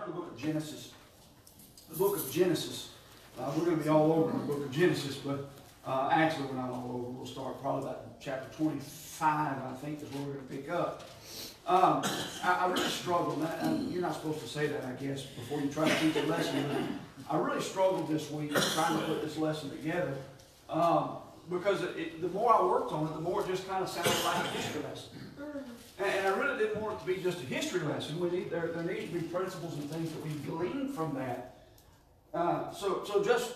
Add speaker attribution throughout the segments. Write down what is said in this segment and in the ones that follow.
Speaker 1: in the book of Genesis. The book of Genesis. We're going to be all over the book of Genesis, but actually we're not all over. We'll start probably about chapter 25, I think, is where we're going to pick up. I really struggled, and you're not supposed to say that, I guess, before you try to teach a lesson. But I really struggled this week trying to put this lesson together because the more I worked on it, the more it just kind of sounded like a history lesson. And I really didn't want it to be just a history lesson. There needs to be principles and things that we glean from that. So just,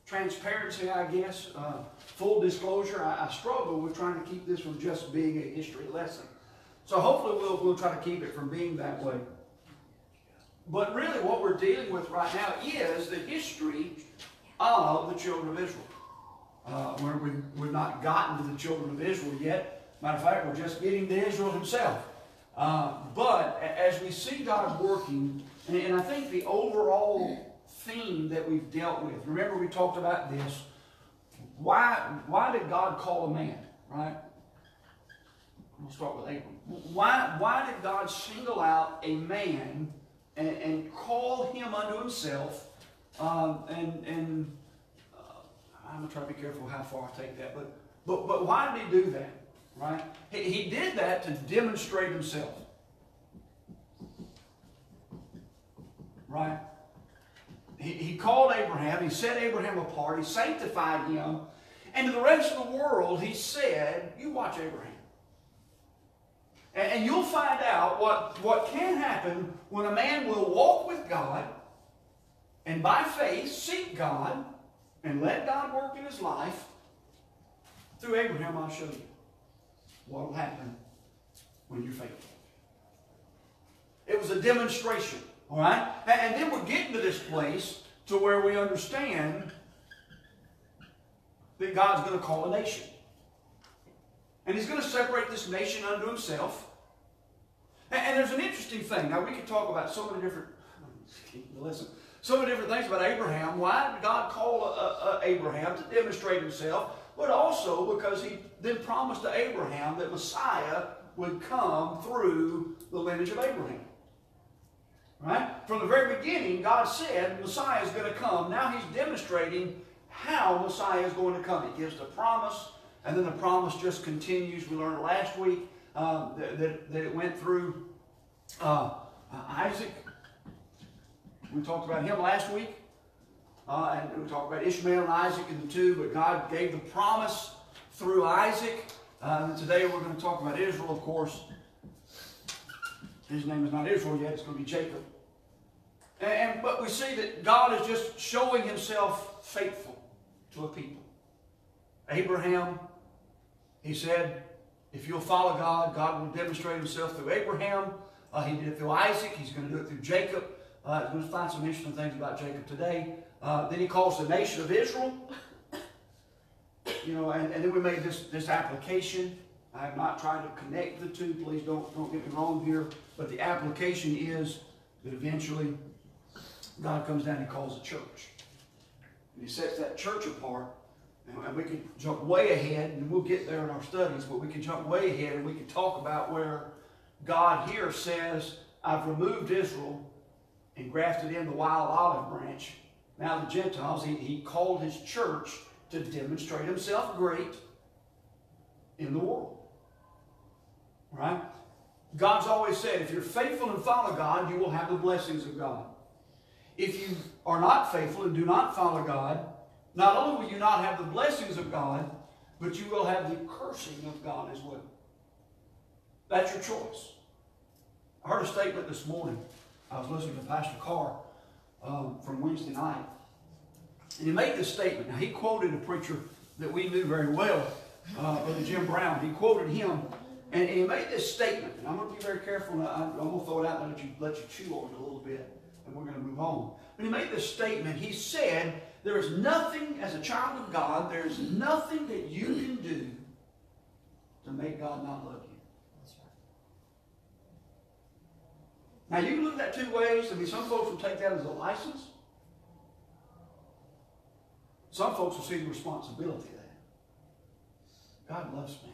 Speaker 1: transparency, I guess, full disclosure, I struggle with trying to keep this from just being a history lesson. So hopefully we'll try to keep it from being that way. But really what we're dealing with right now is the history of the children of Israel. We've not gotten to the children of Israel yet. Matter of fact, we're just getting to Israel himself. But as we see God working, and I think the overall theme that we've dealt with, remember we talked about this, why did God call a man, right? We'll start with Abram. Why did God single out a man and call him unto himself? I'm going to try to be careful how far I take that, but why did he do that, right? He did that to demonstrate himself, right? He called Abraham, he set Abraham apart, he sanctified him, and to the rest of the world he said, you watch Abraham. And you'll find out what can happen when a man will walk with God and by faith seek God and let God work in his life. Through Abraham, I'll show you what will happen when you're faithful. It was a demonstration, all right? And then we're getting to this place to where we understand that God's going to call a nation. And he's going to separate this nation unto himself. And there's an interesting thing. Now, we could talk about so many different things about Abraham. Why did God call Abraham to demonstrate himself? But also because he then promised to Abraham that Messiah would come through the lineage of Abraham. Right? From the very beginning, God said Messiah is going to come. Now he's demonstrating how Messiah is going to come. He gives the promise, and then the promise just continues. We learned last week that it went through Isaac. We talked about him last week. And we talked about Ishmael and Isaac and the two, but God gave the promise through Isaac. And today we're going to talk about Israel, of course. His name is not Israel yet, it's going to be Jacob. But we see that God is just showing himself faithful to a people. Abraham, he said, if you'll follow God, God will demonstrate himself through Abraham. He did it through Isaac. He's going to do it through Jacob. We're going to find some interesting things about Jacob today. Then he calls the nation of Israel. And then we made this application. I'm not trying to connect the two. Please don't get me wrong here. But the application is that eventually God comes down and calls a church. And he sets that church apart. And we can jump way ahead, and we'll get there in our studies, but we can jump way ahead and we can talk about where God here says, I've removed Israel and grafted in the wild olive branch. Now the Gentiles, he called his church to demonstrate himself great in the world. Right? God's always said, if you're faithful and follow God, you will have the blessings of God. If you are not faithful and do not follow God, not only will you not have the blessings of God, but you will have the cursing of God as well. That's your choice. I heard a statement this morning. I was listening to Pastor Carr from Wednesday night. And he made this statement. Now, he quoted a preacher that we knew very well, Brother Jim Brown. He quoted him, and he made this statement. And I'm going to be very careful. And I'm going to throw it out and let you chew on it a little bit, and we're going to move on. But he made this statement. He said, there is nothing, as a child of God, there is nothing that you can do to make God not love you. That's right. Now, you can look at that two ways. I mean, some folks will take that as a license. Some folks will see the responsibility of that. God loves me.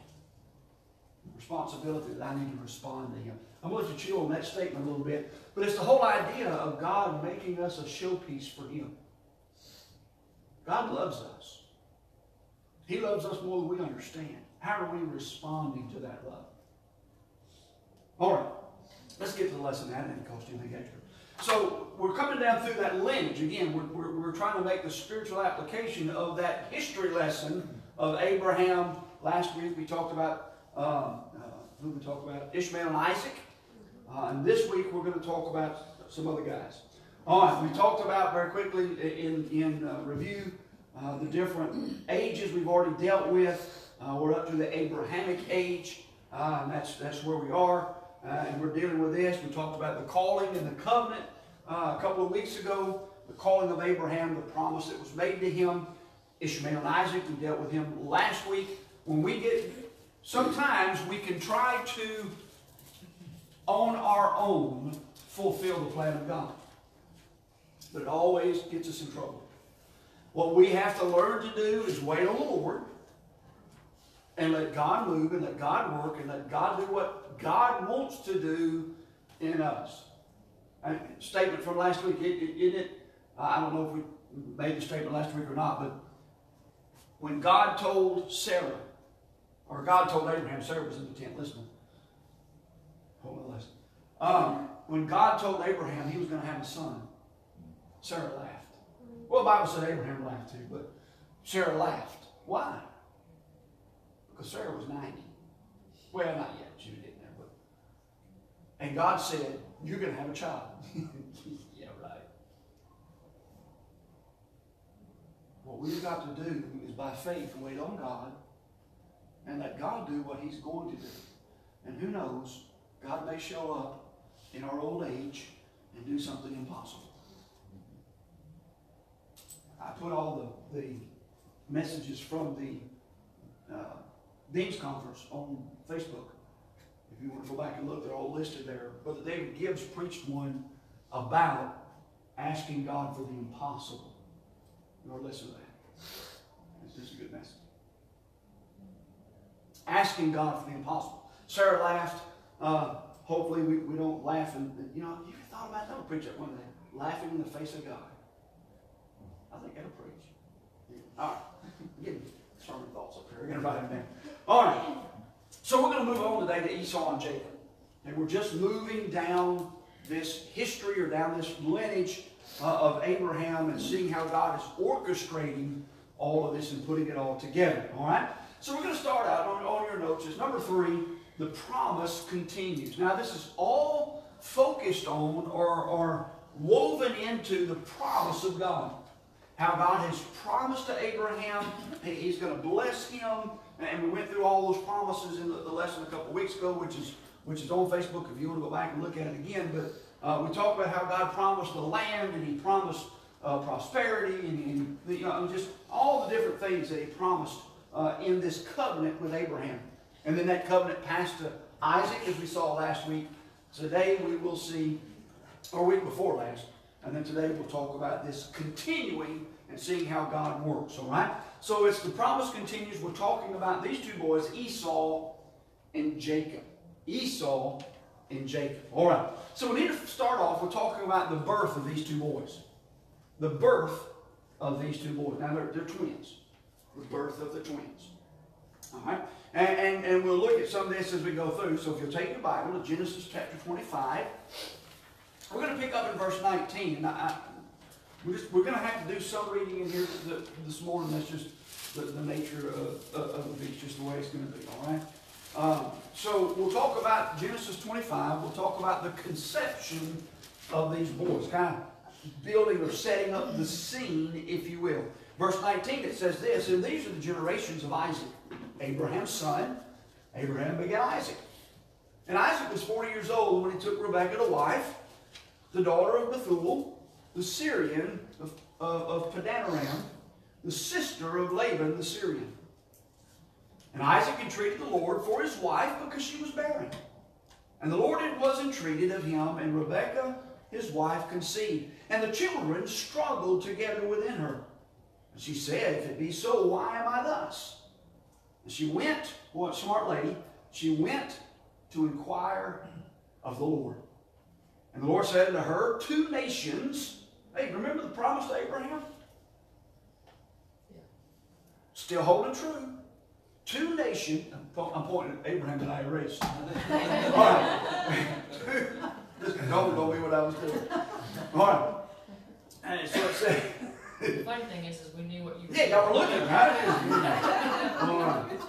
Speaker 1: The responsibility that I need to respond to him. I'm going to let you chill on that statement a little bit. But it's the whole idea of God making us a showpiece for Him. God loves us. He loves us more than we understand. How are we responding to that love? All right. Let's get to the lesson. That didn't cost anything extra. So we're coming down through that lineage. Again, we're trying to make the spiritual application of that history lesson of Abraham. Last week we talked about, who we talked about? Ishmael and Isaac. And this week we're going to talk about some other guys. All right, we talked about very quickly in review the different ages we've already dealt with. We're up to the Abrahamic age, and that's where we are. And we're dealing with this. We talked about the calling and the covenant a couple of weeks ago. The calling of Abraham, the promise that was made to him. Ishmael and Isaac, we dealt with him last week. Sometimes we can try to, on our own, fulfill the plan of God. But it always gets us in trouble. What we have to learn to do is wait on the Lord and let God move and let God work and let God do what God wants to do in us. A statement from last week, isn't it? I don't know if we made the statement last week or not, but when God told Sarah, or God told Abraham, Sarah was in the tent listening. Hold on, listen. When God told Abraham he was going to have a son, Sarah laughed. Well, the Bible said Abraham laughed too, but Sarah laughed. Why? Because Sarah was 90. Well, not yet. She was getting there. But. And God said, you're going to have a child. Yeah, right. What we've got to do is by faith wait on God and let God do what He's going to do. And who knows, God may show up in our old age and do something impossible. I put all the messages from the Dean's Conference on Facebook. If you want to go back and look, they're all listed there. Brother David Gibbs preached one about asking God for the impossible. You ought to listen to that. This is a good message. Asking God for the impossible. Sarah laughed. Hopefully we don't laugh. And you know, you ever thought about that? I'll preach that one day. Laughing in the face of God. I think that'll preach. Yeah. All right. I'm getting sermon thoughts up here. We're going to write them down. All right. So we're going to move on today to Esau and Jacob. And we're just moving down this history or down this lineage of Abraham and seeing how God is orchestrating all of this and putting it all together. All right? So we're going to start out on your notes. It's number 3, the promise continues. Now this is all focused on or woven into the promise of God. How God has promised to Abraham, He's going to bless him. And we went through all those promises in the lesson a couple of weeks ago, which is on Facebook if you want to go back and look at it again. But we talked about how God promised the land and He promised prosperity and just all the different things that He promised in this covenant with Abraham. And then that covenant passed to Isaac, as we saw last week. Today we will see, or week before last, and then today we'll talk about this continuing and seeing how God works, all right? So it's the promise continues. We're talking about these two boys, Esau and Jacob. Esau and Jacob. All right. So we need to start off with talking about the birth of these two boys. The birth of these two boys. Now, they're twins. The birth of the twins. All right. And we'll look at some of this as we go through. So if you'll take your Bible to Genesis chapter 25, we're going to pick up in verse 19. And we're going to have to do some reading in here this morning. That's just the nature of the beast, just the way it's going to be. All right. So we'll talk about Genesis 25. We'll talk about the conception of these boys, kind of building or setting up the scene, if you will. Verse 19, it says this, and these are the generations of Isaac, Abraham's son. Abraham begat Isaac. And Isaac was 40 years old when he took Rebekah to wife, the daughter of Bethuel, the Syrian of Padanaram, the sister of Laban the Syrian. And Isaac entreated the Lord for his wife because she was barren. And the Lord was entreated of him, and Rebekah his wife conceived. And the children struggled together within her. And she said, if it be so, why am I thus? And she went, boy, smart lady, she went to inquire of the Lord. And the Lord said unto her, 2 nations. Hey, remember the promise to Abraham? Yeah. Still holding true. 2 nations. I'm pointing at Abraham and I erased. All right. Don't be what I was doing. All right. And so it said.
Speaker 2: The funny thing is we knew what you were
Speaker 1: Yeah, y'all were looking, right? All right.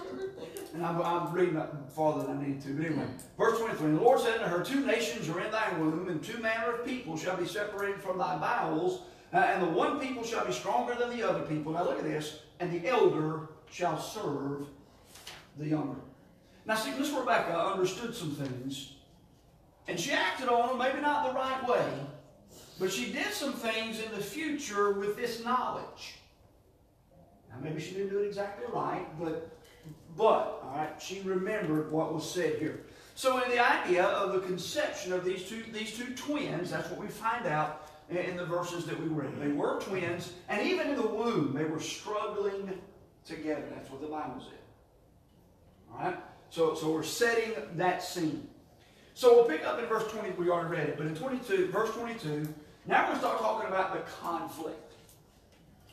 Speaker 1: And I'm reading up farther than I need to. But anyway, verse 23. The Lord said unto her, 2 nations are in thy womb, and 2 manner of people shall be separated from thy bowels, and the one people shall be stronger than the other people. Now look at this. And the elder shall serve the younger. Now see, Miss Rebecca understood some things, and she acted on them, maybe not the right way, but she did some things in the future with this knowledge. Now maybe she didn't do it exactly right, but all right, she remembered what was said here. So in the idea of the conception of these two twins, that's what we find out in the verses that we read. They were twins, and even in the womb, they were struggling together. That's what the Bible said. All right? So we're setting that scene. So we'll pick up in verse 20. We already read it, but in verse 22, now we're going to start talking about the conflict.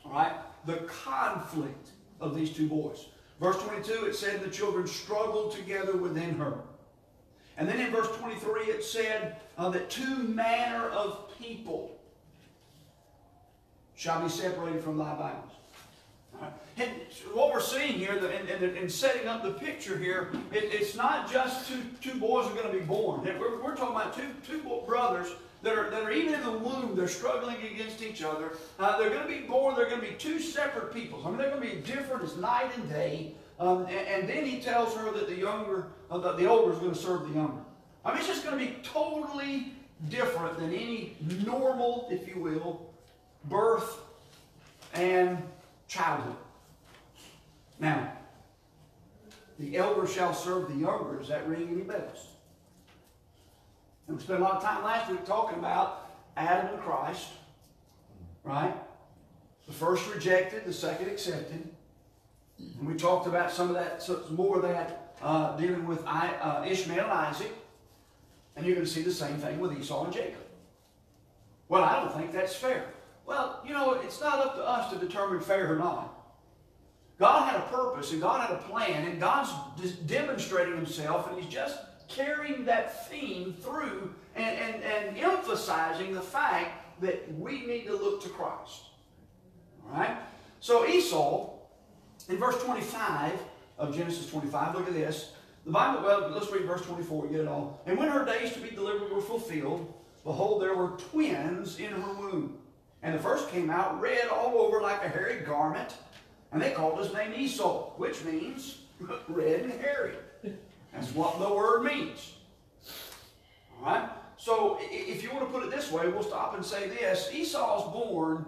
Speaker 1: All right? The conflict of these 2 boys. Verse 22, it said the children struggled together within her. And then in verse 23, it said that 2 manner of people shall be separated from thy bowels. Right. And what we're seeing here, in setting up the picture here, it's not just two boys are going to be born. We're talking about two brothers that are even in the womb, they're struggling against each other. They're going to be born, they're going to be 2 separate peoples. I mean, they're going to be different as night and day. And then he tells her that the older is going to serve the younger. I mean, it's just going to be totally different than any normal, if you will, birth and childhood. Now, the elder shall serve the younger. Does that ring any bells? And we spent a lot of time last week talking about Adam and Christ, right? The first rejected, the second accepted. And we talked about some of that, more of that dealing with Ishmael and Isaac. And you're going to see the same thing with Esau and Jacob. Well, I don't think that's fair. Well, you know, it's not up to us to determine fair or not. God had a purpose and God had a plan, and God's just demonstrating himself, and he's just carrying that theme through and emphasizing the fact that we need to look to Christ. All right? So Esau, in verse 25 of Genesis 25, look at this. The Bible, well, let's read verse 24, we get it all. And when her days to be delivered were fulfilled, behold, there were twins in her womb. And the first came out red all over like a hairy garment, and they called his name Esau, which means red and hairy. That's what the word means. All right? So if you want to put it this way, we'll stop and say this. Esau's born,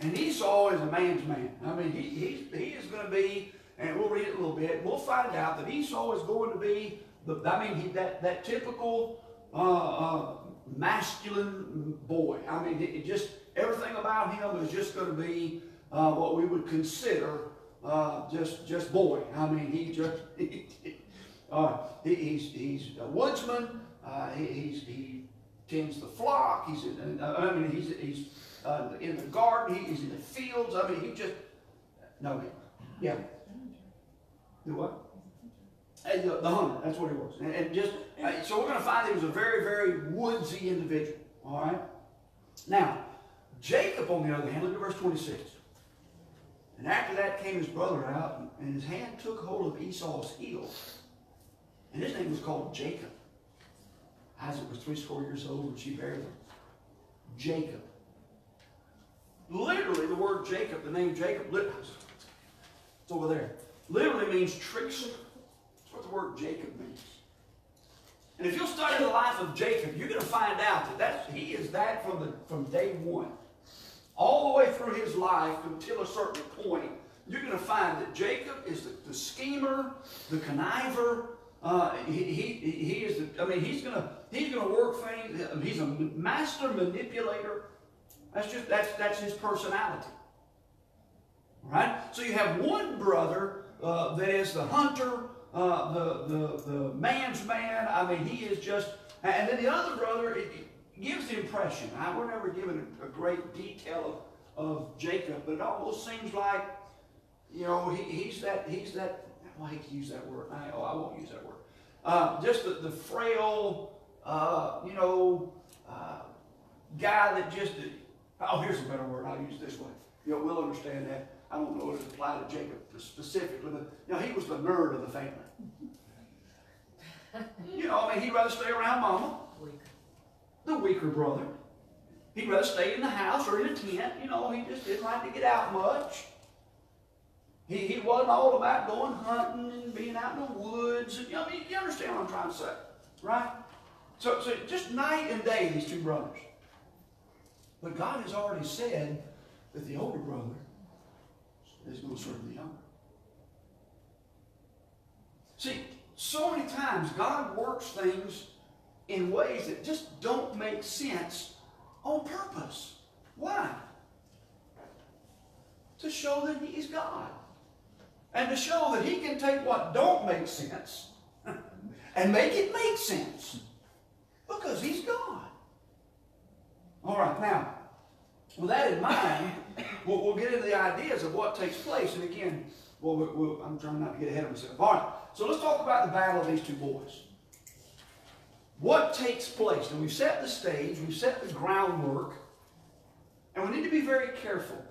Speaker 1: and Esau is a man's man. I mean, he is going to be, and we'll read it a little bit, we'll find out that Esau is going to be, that typical masculine boy. I mean, it just, everything about him is just going to be what we would consider just boy. I mean, he's a woodsman. He tends the flock. He's in the garden. He's in the fields. I mean, he just yeah. Do what? And the hunter. That's what he was. And just so we're going to find he was a very, very woodsy individual. All right. Now, Jacob, on the other hand, look at verse 26. And after that came his brother out, and his hand took hold of Esau's heel. And his name was called Jacob. Isaac was 80 years old when she bare him. Jacob. Literally, the word Jacob, the name Jacob, it's over there, literally means trickster. That's what the word Jacob means. And if you'll study the life of Jacob, you're going to find out that he is that from day one. All the way through his life until a certain point, you're going to find that Jacob is the schemer, the conniver. He is. He's going to work things. He's a master manipulator. That's his personality. All right. So you have one brother that is the hunter, the man's man. I mean, he is just And then the other brother, it gives the impression, we're never given a great detail of Jacob, but it almost seems like, you know, he's that, well, I hate to use that word. I won't use that word. Just the frail, you know, guy that just, here's a better word, I'll use this one. You know, we'll understand that. I don't know if it applied to Jacob specifically, but, you know, he was the nerd of the family. You know, I mean, he'd rather stay around mama, the weaker brother. He'd rather stay in the house or in a tent. You know, he just didn't like to get out much. He wasn't all about going hunting and being out in the woods. You know, you understand what I'm trying to say, right? So just night and day, these two brothers. But God has already said that the older brother is going to serve the younger. See, so many times God works things in ways that just don't make sense on purpose. Why? To show that He's God. And to show that He can take what don't make sense and make it make sense. Because He's God. All right, now, with that in mind, we'll get into the ideas of what takes place. And again, I'm trying not to get ahead of myself. All right, so let's talk about the battle of these two boys. What takes place? And we've set the stage, we've set the groundwork, and we need to be very careful.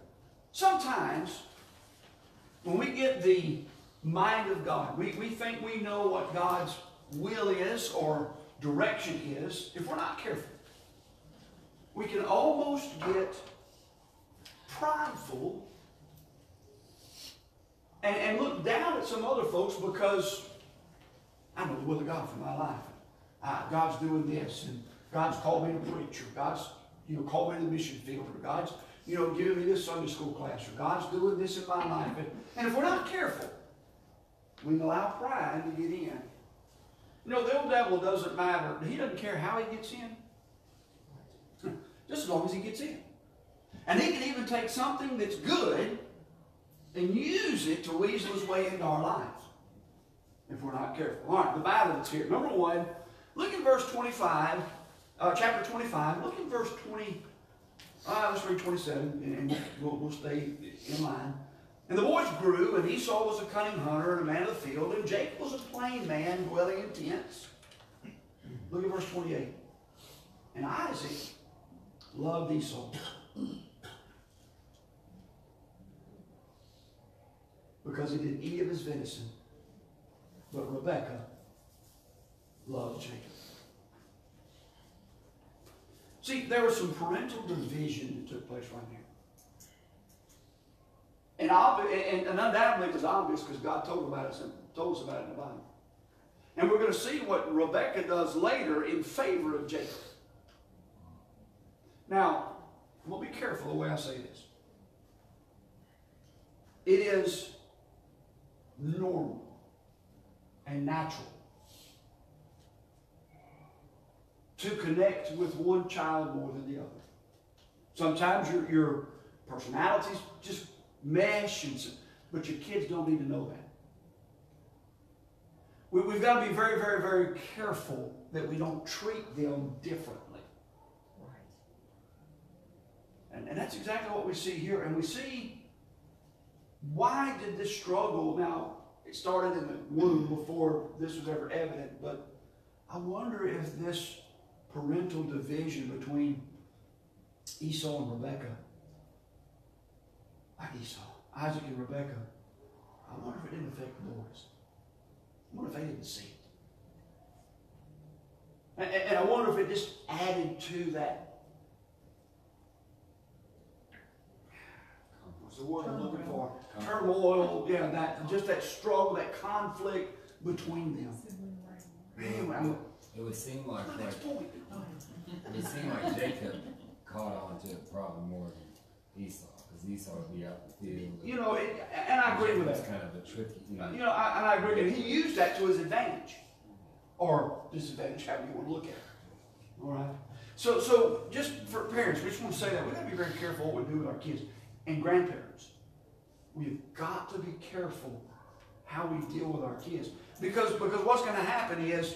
Speaker 1: Sometimes, when we get the mind of God, we think we know what God's will is or direction is. If we're not careful, we can almost get prideful and look down at some other folks because I know the will of God for my life. God's doing this, and God's called me to preach, or God's called me to the mission field, or God's giving me this Sunday school class, or God's doing this in my life. And if we're not careful, we can allow pride to get in. You know, the old devil doesn't matter. He doesn't care how he gets in. Just as long as he gets in. And he can even take something that's good and use it to weasel his way into our lives if we're not careful. All right, the battle that's here. Number one, look at verse 25, chapter 25. Look at verse 20. Let's read 27, and we'll stay in line. And the boys grew, and Esau was a cunning hunter and a man of the field, and Jacob was a plain man dwelling in tents. Look at verse 28. And Isaac loved Esau because he didn't eat of his venison, but Rebekah loved Jacob. See, there was some parental division that took place right here. And undoubtedly it was obvious because God told us about it in the Bible. And we're going to see what Rebekah does later in favor of Jacob. Now, I'm going to be careful the way I say this. It is normal and natural to connect with one child more than the other. Sometimes your personalities just mesh, but your kids don't need to know that. We've got to be very, very, very careful that we don't treat them differently. Right. And that's exactly what we see here. And we see, why did this struggle, now it started in the womb before this was ever evident, but I wonder if this parental division between Esau and Rebekah, like Esau, Isaac and Rebekah, I wonder if it didn't affect the boys. I wonder if they didn't see it. And I wonder if it just added to that. What's the word I'm looking for? Turmoil, yeah, just that struggle, that conflict between them. Man,
Speaker 3: it would seem like Jacob caught on to it probably more than Esau, because Esau would be out in the field.
Speaker 1: You know, and I agree with that.
Speaker 3: It's kind of a tricky,
Speaker 1: and I agree. And he used that to his advantage, or disadvantage, however you want to look at it. All right. So just for parents, we just want to say that we've got to be very careful what we do with our kids, and grandparents. We've got to be careful how we deal with our kids, because what's going to happen is,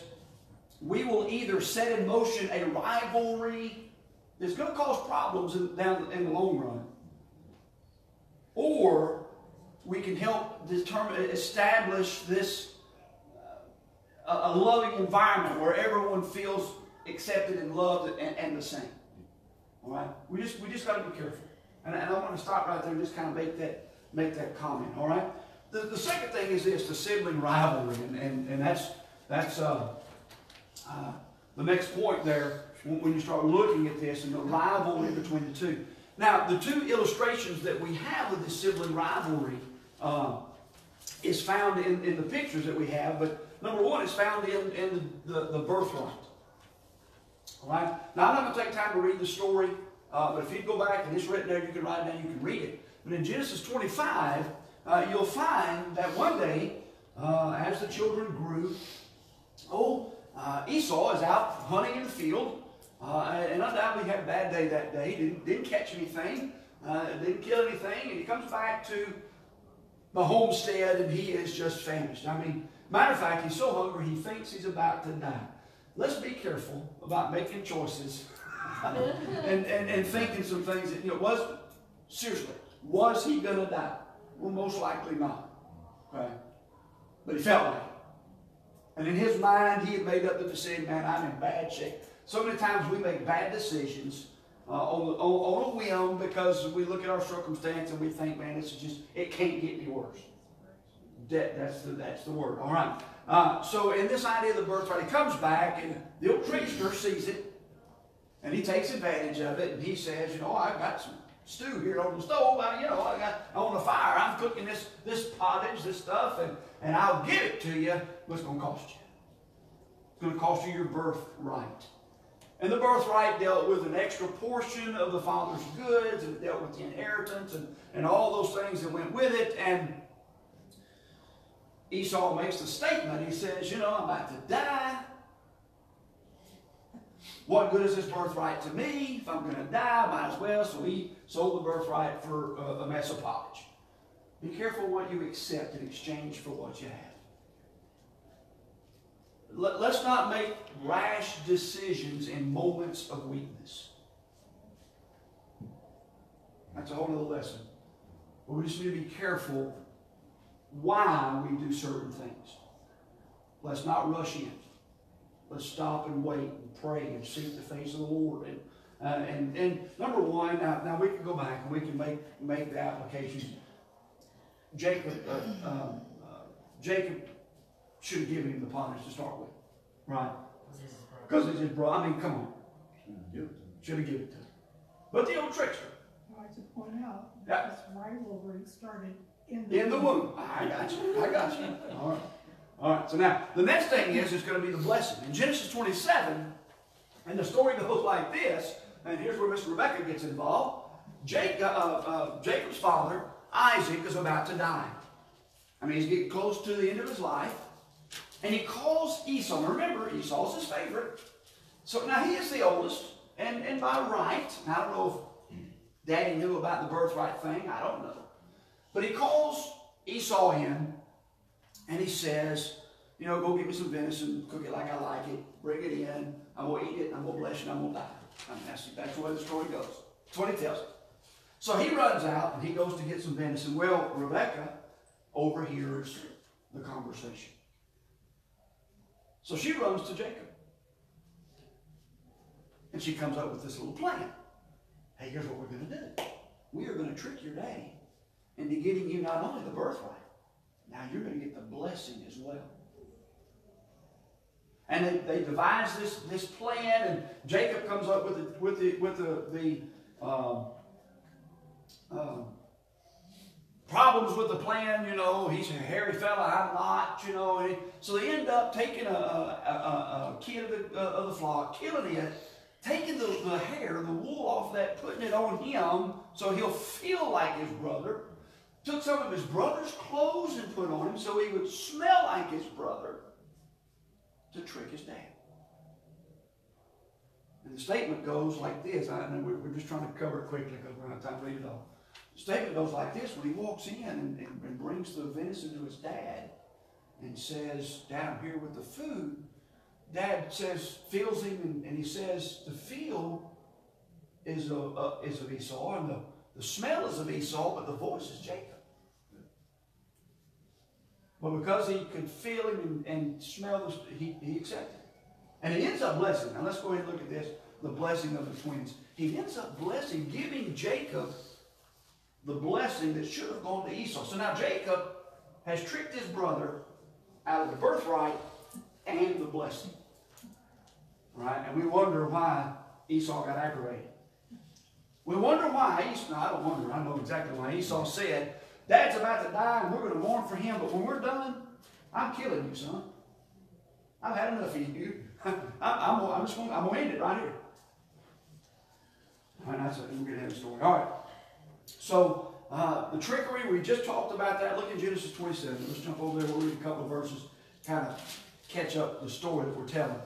Speaker 1: we will either set in motion a rivalry that's going to cause problems in the long run, or we can help establish this a loving environment where everyone feels accepted and loved and the same. All right, we just got to be careful, and I want to stop right there and just kind of make that comment. All right, the second thing is this: the sibling rivalry, and that's the next point there when you start looking at this and the rivalry between the two. Now, the two illustrations that we have of this sibling rivalry is found in the pictures that we have, but number one is found in the birthright. All right? Now, I'm not going to take time to read the story, but if you go back and it's written there, you can write it down, you can read it. But in Genesis 25, you'll find that one day, as the children grew, Esau is out hunting in the field, and undoubtedly had a bad day that day. Didn't catch anything, didn't kill anything, and he comes back to the homestead and he is just famished. I mean, matter of fact, he's so hungry he thinks he's about to die. Let's be careful about making choices and thinking some things that, was he going to die? Well, most likely not. Okay? But he felt like it. And in his mind, he had made up the decision, man, I'm in bad shape. So many times we make bad decisions on a whim because we look at our circumstance and we think, man, it can't get any worse. That's the word. All right. So in this idea of the birthright, he comes back and the old trickster sees it and he takes advantage of it and he says, I've got some stew here on the stove. I got on the fire. I'm cooking this pottage, this stuff, and I'll give it to you. What's it going to cost you? It's going to cost you your birthright. And the birthright dealt with an extra portion of the father's goods, and it dealt with the inheritance and all those things that went with it. And Esau makes the statement. He says, I'm about to die. What good is this birthright to me? If I'm going to die, I might as well. So he sold the birthright for a mess of pottage. Be careful what you accept in exchange for what you have. Let's not make rash decisions in moments of weakness. That's a whole other lesson. But we just need to be careful why we do certain things. Let's not rush in. Let's stop and wait and pray and seek the face of the Lord. And number one, now we can go back and we can make the applications. Jacob should have given him the pottage to start with. Right? Because it's his brother. I mean, come on. Should have given it to him. But the old trickster.
Speaker 4: I'd like to point out that this rivalry started in the
Speaker 1: womb. I got you. All right. So now, the next thing is going to be the blessing. In Genesis 27, and the story goes like this, and here's where Miss Rebecca gets involved. Jacob's father, Isaac, is about to die. I mean, he's getting close to the end of his life. And he calls Esau. Now remember, Esau's his favorite. So now he is the oldest. And by right, I don't know if Daddy knew about the birthright thing. I don't know. But he calls Esau in. And he says, go get me some venison. Cook it like I like it. Bring it in. I'm going to eat it. I'm going to bless you. And I'm going to die. I mean, that's the way the story goes. That's what he tells him. So he runs out and he goes to get some venison. Well, Rebecca overhears the conversation. So she runs to Jacob. And she comes up with this little plan. Hey, here's what we're going to do. We are going to trick your daddy into getting you not only the birthright, now you're going to get the blessing as well. And they devise this plan, and Jacob comes up with the problems with the plan. He's a hairy fella, I'm not. So they end up taking a kid of the flock, killing it, taking the hair, the wool off that, putting it on him so he'll feel like his brother. Took some of his brother's clothes and put on him so he would smell like his brother to trick his dad. And the statement goes like this. I know we're just trying to cover it quickly because we don't have time to read it all. The statement goes like this. When he walks in and brings the venison to his dad and says, Dad, I'm here with the food, Dad says, feels him, and he says, the feel is of Esau, and the smell is of Esau, but the voice is Jacob. But because he could feel him and smell this, he accepted. And he ends up blessing. Now let's go ahead and look at this, the blessing of the twins. He ends up blessing, giving Jacob the blessing that should have gone to Esau. So now Jacob has tricked his brother out of the birthright and the blessing. Right? And we wonder why Esau got aggravated. We wonder why Esau, no, I don't wonder, I know exactly why Esau said, Dad's about to die and we're going to mourn for him, but when we're done, I'm killing you, son. I've had enough of you. I'm going to end it right here. All right, that's it. We're going to have a story. All right. So, the trickery, we just talked about that. Look in Genesis 27. Let's jump over there. We'll read a couple of verses, kind of catch up the story that we're telling.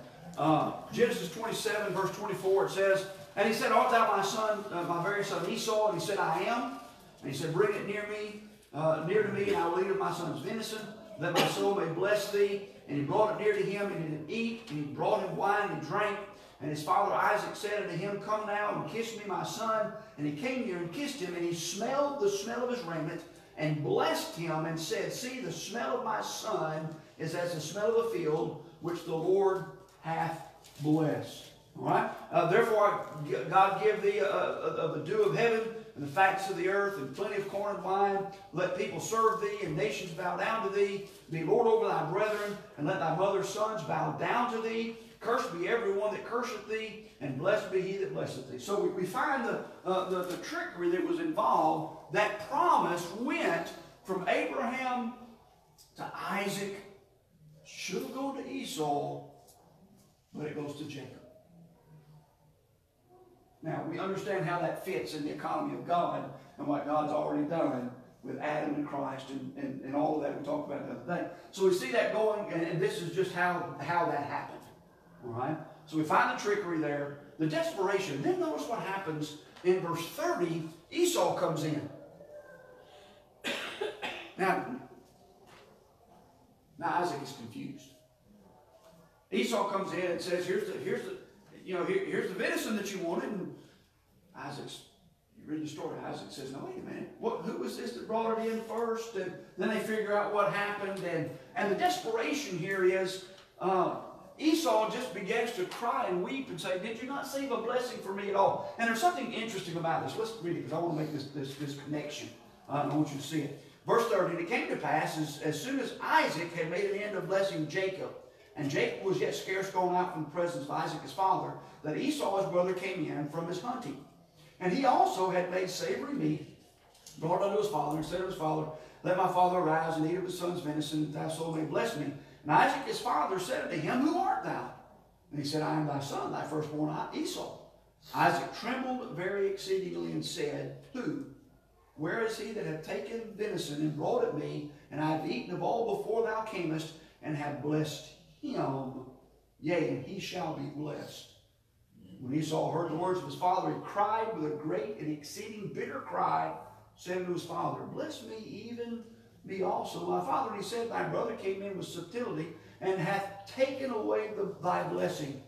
Speaker 1: Genesis 27, verse 24, it says, and he said, art thou my son, my very son Esau? And he said, I am. And he said, bring it near to me, and I will eat of my son's venison, that my soul may bless thee. And he brought it near to him, and he did eat, and he brought him wine, and he drank. And his father Isaac said unto him, come now and kiss me, my son. And he came near and kissed him, and he smelled the smell of his raiment, and blessed him, and said, see, the smell of my son is as the smell of a field, which the Lord hath blessed. All right? Therefore, God give thee of the dew of heaven, and the fatness of the earth, and plenty of corn and wine. Let people serve thee, and nations bow down to thee. Be Lord over thy brethren, and let thy mother's sons bow down to thee. Cursed be every one that curseth thee, and blessed be he that blesseth thee. So we find the trickery that was involved. That promise went from Abraham to Isaac. Should have gone to Esau, but it goes to Jacob. Now, we understand how that fits in the economy of God and what God's already done with Adam and Christ and all of that we talked about the other day. So we see that going, and this is just how that happened. All right? So we find the trickery there, the desperation. Then notice what happens in verse 30. Esau comes in. Now Isaac is confused. Esau comes in and says, here's the venison that you wanted. And you read the story, Isaac says, no, wait a minute. Who was this that brought it in first? And then they figure out what happened. And the desperation here is Esau just begins to cry and weep and say, did you not save a blessing for me at all? And there's something interesting about this. Let's read it because I want to make this connection. I want you to see it. Verse 30, and it came to pass, as soon as Isaac had made an end of blessing Jacob, and Jacob was yet scarce gone out from the presence of Isaac his father, that Esau his brother came in from his hunting. And he also had made savory meat, brought unto his father, and said to his father, let my father arise and eat of his son's venison, that thy soul may bless me. And Isaac his father said unto him, who art thou? And he said, I am thy son, thy firstborn Esau. Isaac trembled very exceedingly and said, who? Where is he that hath taken venison and brought it me? And I have eaten of all before thou camest, and have blessed him. Yea, and he shall be blessed. When Esau heard the words of his father, he cried with a great and exceeding bitter cry, saying to his father, bless me, even me also, my father. And he said, thy brother came in with subtlety, and hath taken away thy blessing.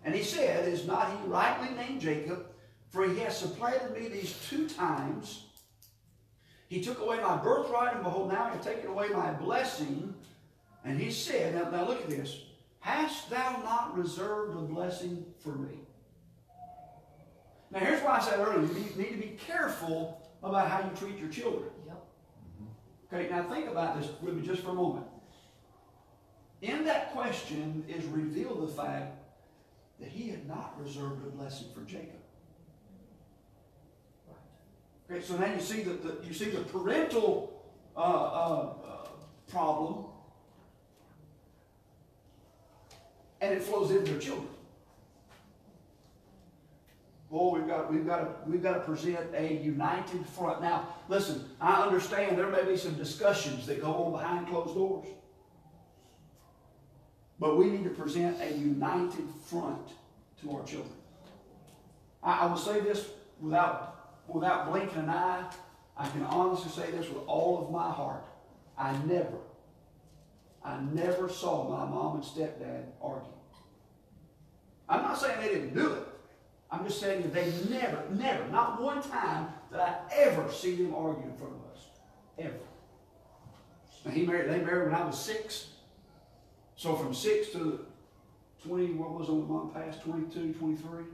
Speaker 1: And he said, is not he rightly named Jacob? For he has supplanted me these 2 times. He took away my birthright, and behold, now he hath taken away my blessing. And he said, now look at this, hast thou not reserved a blessing for me? Now here's why I said earlier, you need to be careful about how you treat your children.
Speaker 2: Yep.
Speaker 1: Okay, now think about this with me just for a moment. In that question is revealed the fact that he had not reserved a blessing for Jacob. Okay, so now you see the parental problem, and it flows into their children. Boy, we've got to present a united front. Now, listen, I understand there may be some discussions that go on behind closed doors, but we need to present a united front to our children. I will say this without blinking an eye. I can honestly say this with all of my heart. I never saw my mom and stepdad argue. I'm not saying they didn't do it. I'm just saying that they never, not one time did I ever see them argue in front of us. Ever. Now they married when I was 6. So from 6 to 20, what was on the month past, 22, 23,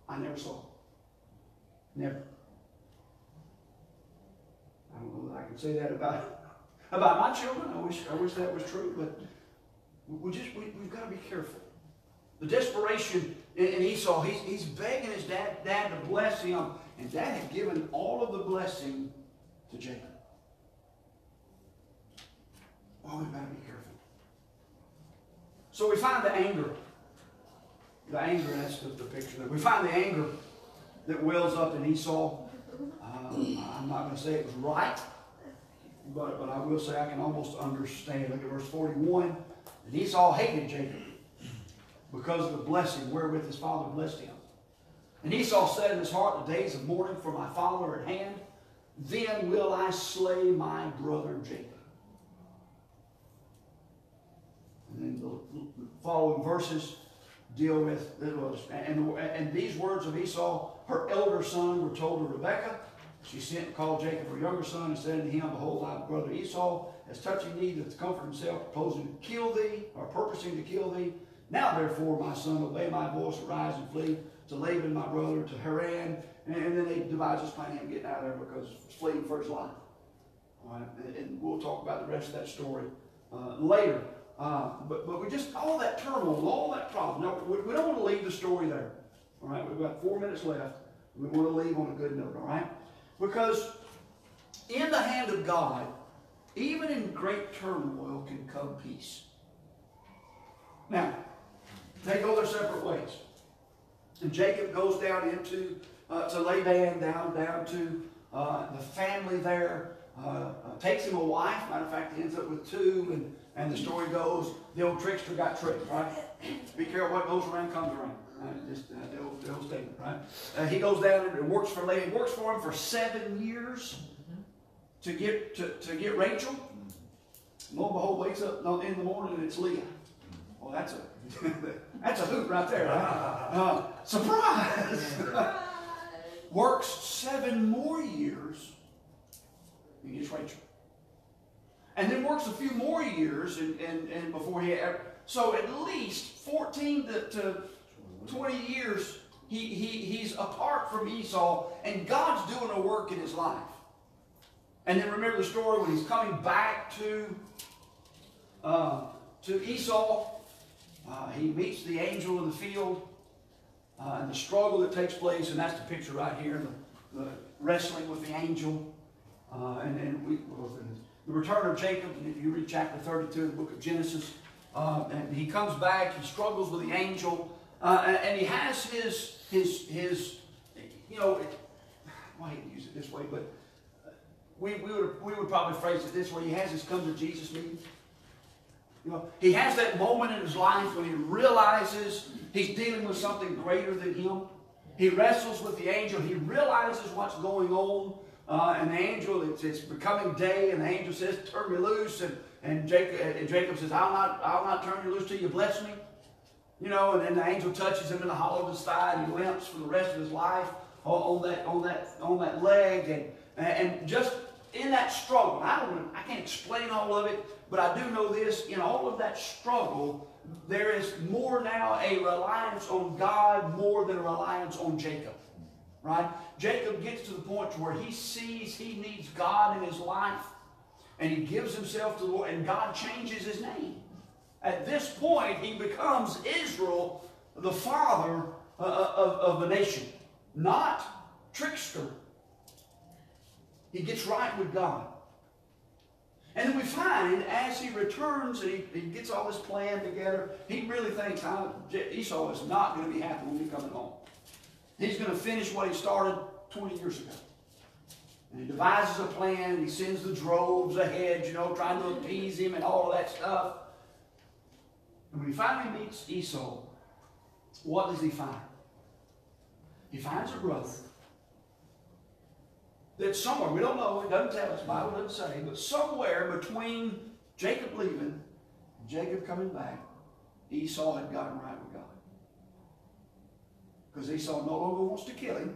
Speaker 1: I never saw it. Never. I don't know that I can say that about my children. I wish that was true, but we've got to be careful. The desperation in Esau, he's begging his dad to bless him, and Dad had given all of the blessing to Jacob. Oh, we've got to be careful. So we find the anger. The anger, that's the picture there. We find the anger that wells up in Esau. I'm not going to say it was right, but I will say I can almost understand. Look at verse 41. And Esau hated Jacob because of the blessing wherewith his father blessed him. And Esau said in his heart, the days of mourning for my father are at hand. Then will I slay my brother Jacob. And then the following verses deal with, and these words of Esau, her elder son, were told to Rebekah. She sent and called Jacob her younger son and said unto him, behold, thy brother Esau has touching thee to comfort himself, proposing to kill thee, or purposing to kill thee. Now therefore, my son, obey my voice, arise and flee to Laban my brother, to Haran. And then they devise this plan of getting out of there because he's fleeing for his life. All right? And we'll talk about the rest of that story later. But we just, all that turmoil, all that problem. Now, we don't want to leave the story there. All right? We've got 4 minutes left. We want to leave on a good note, all right? Because in the hand of God, even in great turmoil can come peace. Now, they go their separate ways. And Jacob goes down into to Laban, down to the family there, takes him a wife. Matter of fact, he ends up with 2, and the story goes, the old trickster got tricked, right? Be careful, what goes around comes around. Just the old statement, right? He goes down and works for Laban. Works for him for 7 years to get Rachel. Lo and behold, wakes up in the morning and it's Leah. Well, that's a hoot right there. Right? Surprise! Works 7 more years and gets Rachel. And then works a few more years and before he ever. So at least 14 to 20 years he's apart from Esau, and God's doing a work in his life. And then remember the story when he's coming back to Esau. He meets the angel in the field, and the struggle that takes place, and that's the picture right here, the wrestling with the angel, the return of Jacob. And if you read chapter 32 of the book of Genesis, and he comes back, he struggles with the angel, and he has his you know, I hate to use it this way, but we would probably phrase it this way. He has his come to Jesus meeting. You know, he has that moment in his life when he realizes he's dealing with something greater than him. He wrestles with the angel. He realizes what's going on. And the angel, it's becoming day, and the angel says, turn me loose. And Jacob says, I'll not turn you loose till you bless me. You know, and then the angel touches him in the hollow of his thigh, and he limps for the rest of his life on that leg. And just in that struggle, I can't explain all of it, but I do know this: in all of that struggle, there is more now a reliance on God more than a reliance on Jacob. Right? Jacob gets to the point where he sees he needs God in his life, and he gives himself to the Lord, and God changes his name. At this point, he becomes Israel, the father of a nation, not trickster. He gets right with God. And then we find, as he returns and he gets all this plan together, he really thinks Esau is not going to be happy when he's coming home. He's going to finish what he started 20 years ago. And he devises a plan. He sends the droves ahead, you know, trying to appease him and all of that stuff. And when he finally meets Esau, what does he find? He finds a brother that somewhere, we don't know, it doesn't tell us, the Bible doesn't say, but somewhere between Jacob leaving and Jacob coming back, Esau had gotten right with God. because Esau no longer wants to kill him.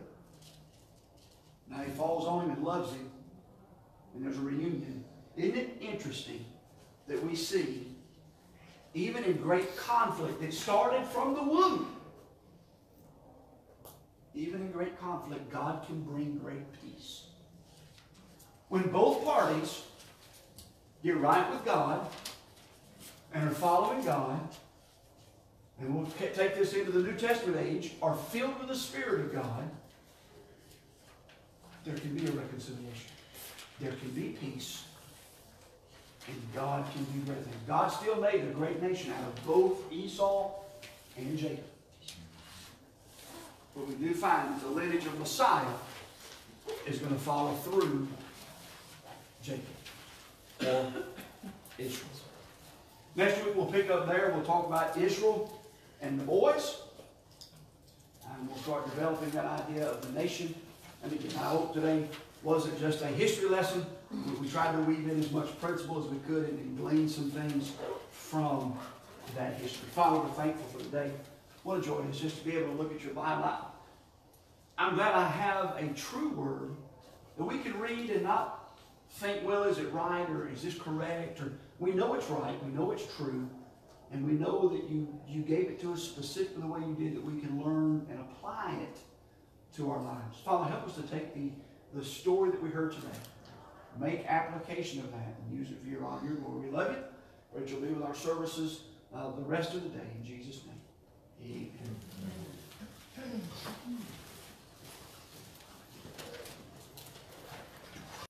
Speaker 1: Now he falls on him and loves him, and there's a reunion. Isn't it interesting that we see, even in great conflict that started from the womb, even in great conflict, God can bring great peace. When both parties get right with God and are following God, and we'll take this into the New Testament age, are filled with the Spirit of God, there can be a reconciliation. There can be peace. And God can do great things. God still made a great nation out of both Esau and Jacob. But we do find that the lineage of Messiah is going to follow through Jacob or Israel. Next week we'll pick up there. We'll talk about Israel and the boys. And we'll start developing that idea of the nation. And again, I hope today wasn't just a history lesson. We tried to weave in as much principle as we could and glean some things from that history. Father, we're thankful for today. What a joy it is just to be able to look at your Bible. I'm glad I have a true word that we can read and not think, well, is it right or is this correct? Or we know it's right, we know it's true, and we know that you gave it to us specifically the way you did, that we can learn and apply it to our lives. Father, help us to take the story that we heard today, make application of that, and use it for your honor, your glory. We love you. Rachel will be with our services the rest of the day. In Jesus' name, amen.